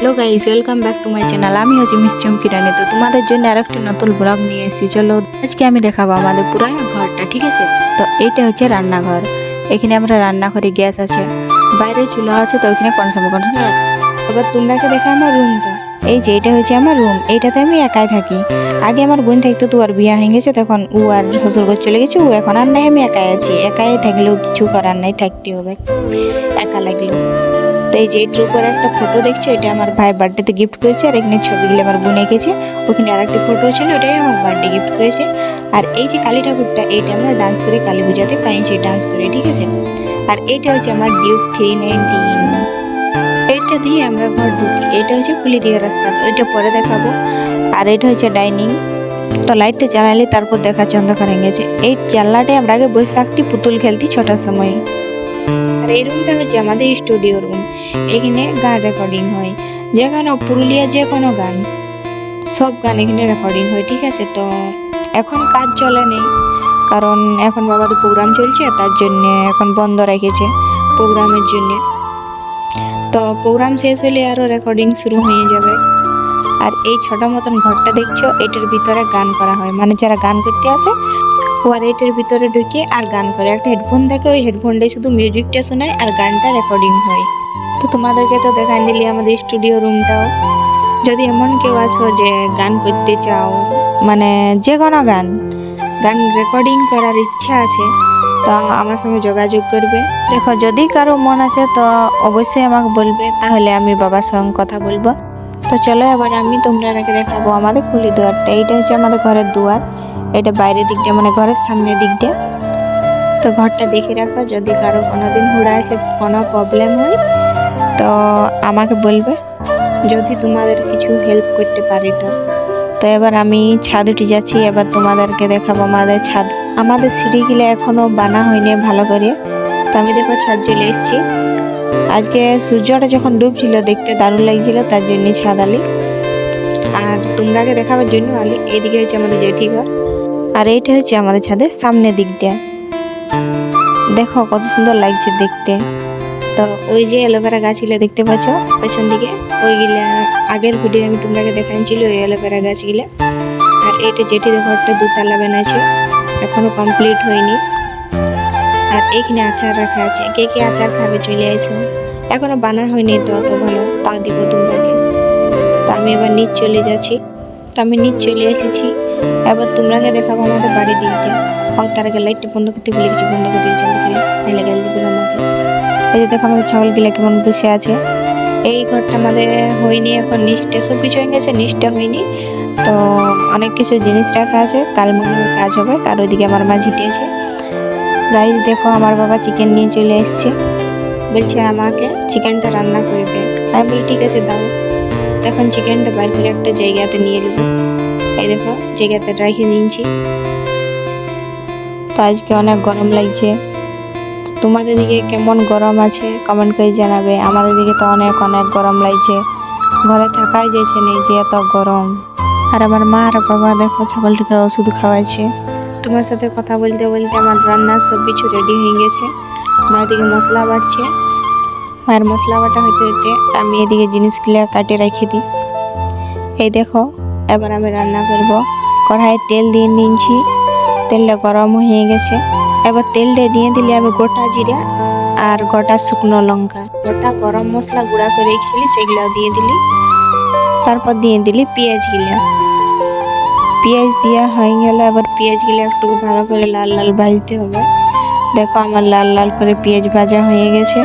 Hello guys, welcome back to my channel. আমি হচ্ছি miss চুমকি রানী। তো তোমাদের জন্য আরেকটি নতুন ব্লগ নিয়ে এসেছি। চলো আজকে আমি দেখাবো আমাদের পুরানো ঘরটা, ঠিক আছে? তো এইটা হচ্ছে রান্নাঘর। এখানে আমরা রান্না করি, গ্যাস আছে, বাইরে চুলা আছে, তো ওখানে কনসাম। এবার তোমরাকে দেখা আমার রুমটা, এই যে এটা হচ্ছে আমার রুম। এইটাতে আমি একাই থাকি। আগে আমার বোন থাকতো, তো আর বিয়ে হয়ে গেছে, তখন ও আর শ্বশুরঘর চলে গেছে। ও এখন আর নাই, আমি একাই আছি। একাই থাকলেও কিছু করার নাই, থাকতে হবে, একা লাগলেও। তো এই যে এটার উপরে একটা ফটো দেখছো, এটা আমার ভাই বার্থডেতে গিফট করেছে। আর এখানে ছবিগুলো আমার বোন এঁকেছে। ওখানে আর একটা ফটো ছিল, ওটাই আমার বার্থডে গিফট করেছে। আর এই যে কালী ঠাকুরটা, এইটা আমরা ডান্স করে কালী পূজাতে পাইছি, ডান্স করে, ঠিক আছে? আর এইটা হচ্ছে আমার ডিউক 319। এইটা দিয়ে আমরা ঘর ঢুকি। এটা হচ্ছে কুলি দিয়ে রাস্তা, ওইটা পরে দেখাবো। আর এটা হচ্ছে ডাইনিং। তো লাইটটা জ্বালালে তারপর দেখাচ্ছে, অন্ধকার হয়ে গেছে। এই জানলাটায় আমরা আগে বসে থাকতি, পুতুল খেলতি ছটার সময়। আর এই রুমটা হচ্ছে আমাদের স্টুডিও রুম। এখানে গান রেকর্ডিং হয়, যে কোনো পুরুলিয়া যে কোনো গান, সব গান এখানে রেকর্ডিং হয়, ঠিক আছে? তো এখন কাজ চলে নেই, কারণ এখন বাবাদের প্রোগ্রাম চলছে, তার জন্য এখন বন্ধ রেখেছে প্রোগ্রামের জন্য। তো প্রোগ্রাম শেষ হলে আরও রেকর্ডিং শুরু হয়ে যাবে। আর এই ছোট মতন ঘরটা দেখছো, এটার ভিতরে গান করা হয়, মানে যারা গান করতে আসে ও আর এটার ভিতরে ঢুকে আর গান করে। একটা হেডফোন থাকে, ওই হেডফোনটাই শুধু মিউজিকটা শোনায় আর গানটা রেকর্ডিং হয়। তো তোমাদেরকে তো দেখাই দিলি আমাদের স্টুডিও রুমটাও। যদি এমন কেউ আছো যে গান করতে চাও, মানে যে কোনো গান গান রেকর্ডিং করার ইচ্ছা আছে, তো আমার সঙ্গে যোগাযোগ করবে। দেখো, যদি কারো মন আছে তো অবশ্যই আমাকে বলবে, তাহলে আমি বাবার সঙ্গে কথা বলবো। তো চলো এবার আমি তোমরা দেখাবো আমাদের কুলি দুয়ারটা। এইটা হচ্ছে আমাদের ঘরের দুয়ার। এটা বাইরের দিকটা, মানে ঘরের সামনের দিকটা। তো ঘরটা দেখে রাখো, যদি কারো কোনোদিন হুড়া এসে কোনো প্রবলেম হয় তো আমাকে বলবে, যদি তোমাদের কিছু হেল্প করতে পারি। তো তো এবার আমি ছাদ উঠে যাচ্ছি। এবার তোমাদেরকে দেখাবো আমাদের ছাদ। আমাদের সিঁড়িগুলো এখনো বানা হয়নি ভালো করে। তো আমি দেখো ছাদ চলে এসেছি। আজকে সূর্যটা যখন ডুবছিল দেখতে দারুণ লাগছিল, তার জন্য ছাদ আলি। আর তোমরাকে দেখাবার জন্য আলি। এইদিকে হচ্ছে আমাদের জেঠি ঘর, আর এইটা হচ্ছে আমাদের ছাদের সামনের দিকটা। দেখো কত সুন্দর লাগছে দেখতে। তো ওই যে অ্যালোভেরা গাছগুলো দেখতে পাচ্ছ পেছন দিকে, ওইগুলা আগের ভিডিও আমি তোমাকে দেখাচ্ছিল, ওই অ্যালোভেরা গাছগুলা। আর এইটা জেঠিদের ঘরটা দুতলা বানাচ্ছে, এখনো কমপ্লিট হয়নি। আর এইখানে আচার রাখা আছে, কে কে আচার খাবে চলে আসো। এখনো বানা হয়নি, তো অত ভালো তা দিব তোমাকে। তো আমি এবার নিচ চলে যাচ্ছি। তো আমি নিচ চলে এসেছি। এবার তোমরাকে দেখাবো আমাদের বাড়ির দিকটা। আর তার আগে লাইটটা বন্ধ করতে ভুলে গেছি, বন্ধ করে দিই জলদি করে, নাইলে গাল দিবে আমাকে। এই যে দেখো আমাদের ছাগলগুলা কেমন বসে আছে। এই ঘরটা আমাদের হয়নি, এখন নিচটা সব কিছু হয়ে গেছে, নিচটা হয়নি। তো অনেক কিছু জিনিস রাখা আছে, কাল মনে হয় কাজ হবে। আর ওইদিকে আমার মা ঝিটেছে। গাইস দেখো, আমার বাবা চিকেন নিয়ে চলে এসছে, বলছে আমাকে চিকেনটা রান্না করে দে। আমি বলি ঠিক আছে দাও। তখন চিকেনটা বাইর করে একটা জায়গাতে নিয়ে নেব। এই দেখো জায়গাতে রেখে নিয়েছি। তো আজকে অনেক গরম লাগছে। তোমাদের দিকে কেমন গরম আছে কমেন্ট করে জানাবে। আমাদের দিকে তো অনেক অনেক গরম লাগছে, ঘরে থাকাই যাচ্ছে না, যে এত গরম। আর আমার মা আর বাবা দেখো ছাগলটাকে ওষুধ খাওয়াচ্ছে। তোমার সাথে কথা বলতে বলতে আমার রান্নার সব কিছু রেডি হয়ে গেছে। মা এদিকে মশলা বাটছে, মায়ের মশলা বাটা হইতে হইতে আমি এদিকে জিনিসগুলো কাটে রেখে দিই। এই দেখো এবার আমি রান্না করব। কড়াইয়ে তেল দিয়ে নিয়েছি, তেলটা গরম হয়ে গেছে। এবার তেলটা দিয়ে দিলে আমি গোটা জিরা আর গোটা শুকনো লঙ্কা, গোটা গরম মশলা গুঁড়া করে রেখেছিলি সেগুলো দিয়ে দিলি। তারপর দিয়ে দিলি পেঁয়াজগুলা। পেঁয়াজ দেওয়া হয়ে গেল। এবার পেঁয়াজগুলো একটু ভালো করে লাল লাল ভাজতে হবে। দেখো আমার লাল লাল করে পেঁয়াজ ভাজা হয়ে গেছে।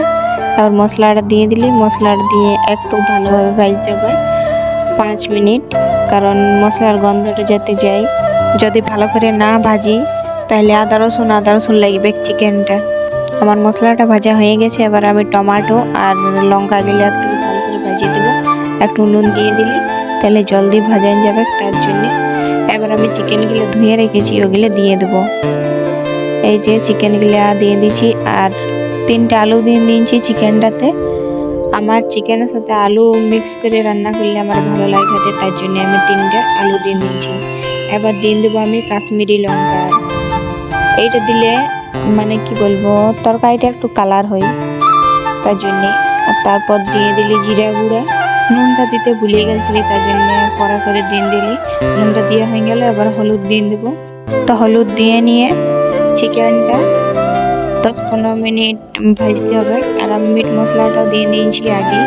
এবার মশলাটা দিয়ে দিলি, মশলাটা দিয়ে একটু ভালোভাবে ভাজতে হবে 5 মিনিট, কারণ মশলার গন্ধটা যাতে যায়। যদি ভালো করে না ভাজি তাহলে আদা রসুন লাগবে চিকেনটা। আমার মশলাটা ভাজা হয়ে গেছে। এবার আমি টমেটো আর লঙ্কাগুলো একটু ভালো করে ভাজিয়ে দেবো। একটু নুন দিয়ে দিলি তাহলে জলদি ভাজা যাবে, তার জন্যে। এবার আমি চিকেনগুলো ধুয়ে রেখেছি, ওগুলো দিয়ে দেবো। এই যে চিকেনগুলো দিয়ে দিচ্ছি। আর 3টে আলু দিয়ে দিয়েছি চিকেনটাতে। আমার চিকেনের সাথে আলু মিক্স করে রান্না করলে আমার ভালো লাগে খেতে, তার জন্য আমি 3টে আলু দিয়ে দিয়েছি। এবার দিয়ে দেবো আমি কাশ্মীরি লঙ্কা। এইটা দিলে মানে কি বলবো, তরকারিটা একটু কালার হয়, তার জন্যে। আর তারপর দিয়ে দিলি জিরা গুঁড়া, নুনটা দিতে ভুলে গেছিলি, তার জন্য কড়া করে দিন দিলি। নুনটা দিয়ে হয়ে গেলে এবার হলুদ দিয়ে দেবো। তো হলুদ দিয়ে নিয়ে চিকেনটা 10-15 মিনিট ভাজতে হবে। আর আমি মিট মশলাটাও দিয়ে দিয়েছি আগে।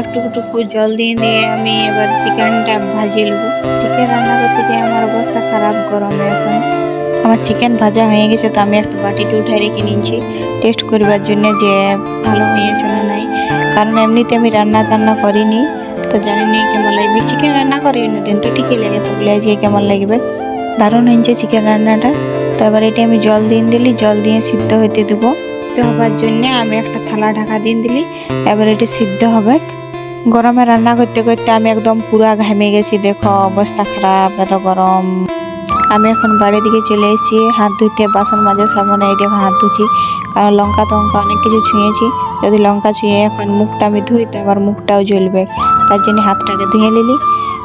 একটুকু জল দিয়ে আমি এবার চিকেনটা ভাজিয়ে নেবো। চিকেন রান্না করতে গিয়ে আমার অবস্থা খারাপ গরমে। এখন আমার চিকেন ভাজা হয়ে গেছে, তো আমি একটা বাটিতে উঠে রেখে নিয়েছি টেস্ট করবার জন্য যে ভালো হয়েছে না নাই। কারণ এমনিতে আমি রান্না করিনি, তো জানি নি কেমন লাগবে। চিকেন রান্না করি দিন তো ঠিকই লাগে, তো বলে আজকে কেমন লাগবে। দারুণ হয়েছে চিকেন রান্নাটা। তো এবার এটা আমি জল দিলি, জল দিয়ে সিদ্ধ হইতে দেবো। সিদ্ধ হবার জন্য আমি একটা থালা ঢাকা দিলি। এবার এটা সিদ্ধ হবে। গরমে রান্না করতে করতে আমি একদম পুরা ঘামে গেছি, দেখো অবস্থা খারাপ, এত গরম। আমি এখন বাড়ির দিকে চলে এসেছি হাত ধুতে, বাসন মাজা সামনে এই দেখো হাত ধুচ্ছি। কারণ লঙ্কা টঙ্কা অনেক কিছু ছুঁয়েছি, যদি লঙ্কা ছুঁয়ে এখন মুখটা আমি ধুই তো আবার মুখটাও জ্বলবে। তার জন্য হাতটাকে ধুয়ে নিলি,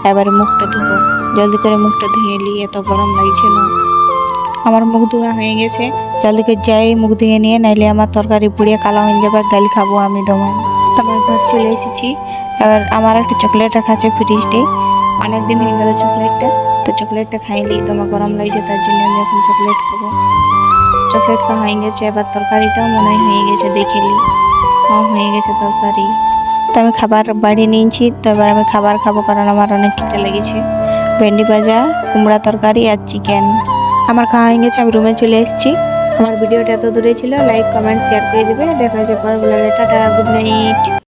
এবার মুখটা ধুবো। জলদি করে মুখটা ধুয়ে নিই, এত গরম লাগছে না। আমার মুখ ধোয়া হয়ে গেছে, জলদি করে যাই মুখ ধুয়ে নিয়ে, নাইলে আমার তরকারি পুড়িয়ে কালো হয়ে যাবে, গালি খাবো আমি দমন। আমার ঘর চলে এসেছি। এবার আমার একটা চকলেট রাখা আছে ফ্রিজে, অনেকদিন হয়ে গেল চকলেটটা, তো চকলেটটা খাইলি তো আমার গরম লাগছে, তার জন্য আমি এখন চকলেট খাবো। চকলেট খাওয়া হয়ে গেছে, এবার তরকারিটাও মনে হয় হয়ে গেছে, দেখেলি হয়ে গেছে তরকারি। তো আমি খাবার বাড়িয়ে নিয়েছি, তো এবার আমি খাবার খাবো, কারণ আমার অনেক খিদে লেগেছে। ভেন্ডি ভাজা, কুমড়া তরকারি আর চিকেন আমার খাওয়া হয়ে গেছে। আমি রুমে চলে এসেছি। আমার ভিডিওটা এত দূরে ছিল, লাইক কমেন্ট শেয়ার করে দেবে। দেখা যাচ্ছে পরের ব্লগে। Tata, good night.